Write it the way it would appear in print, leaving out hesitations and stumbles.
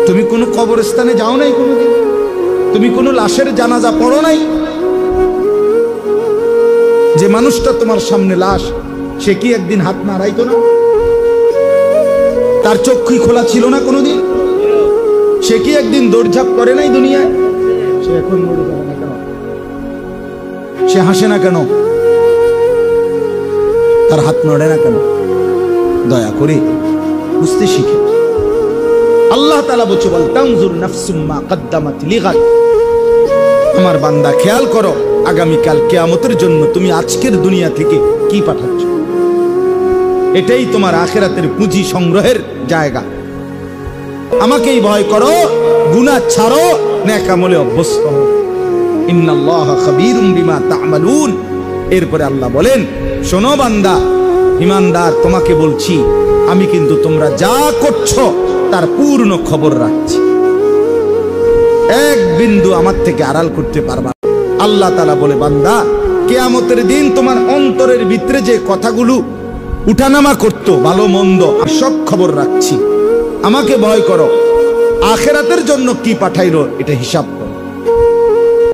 তুমি কোনো কবরস্থানে যাও নাই কোনোদিন? তুমি কোনো লাশের জানাজা পড়ো নাই? যে মানুষটা তোমার সামনে লাশ, সে কি একদিন হাত নাড়াইতো না? তার চক্ষু খোলা ছিল না কোনোদিন? সে কি একদিন দৌড়ঝাঁপ করে নাই দুনিয়ায়? সে এখন মরে যাবে না কেন? সে হাসে না কেন? তার হাত নড়ে না কেন? দয়া করে বুঝতে শিখে। আল্লাহ তাআলা বলছে, বল তানজুর নাফসুম মা কদ্দামাত লিগাদ। আমার বান্দা, খেয়াল করো আগামীকাল কিয়ামতের জন্য তুমি আজকের দুনিয়া থেকে কি পাঠাচ্ছ। এটাই তোমার আখিরাতের পুঁজি সংগ্রহের জায়গা। আমাকেই ভয় করো, গুনাহ ছাড়ো, নেক আমলে অভ্যস্ত হও। ইন্নাল্লাহা খাবীরুম বিমা তা'মালুন। এরপরে আল্লাহ বলেন, শোনো বান্দা ঈমানদার, তোমাকে বলছি আমি কিন্তু তোমরা যা করছো তার পূর্ণ খবর রাখছি। এক বিন্দু আমার থেকে আড়াল করতে পারবা না। আল্লাহ তাআলা বলে, বান্দা কিয়ামতের দিন তোমার অন্তরের ভিতরে যে কথাগুলো উঠানামা করতো, ভালো মন্দ, সব খবর রাখছি। আমাকে ভয় করো, আখিরাতের জন্য কি পাঠাইলো এটা হিসাব করো।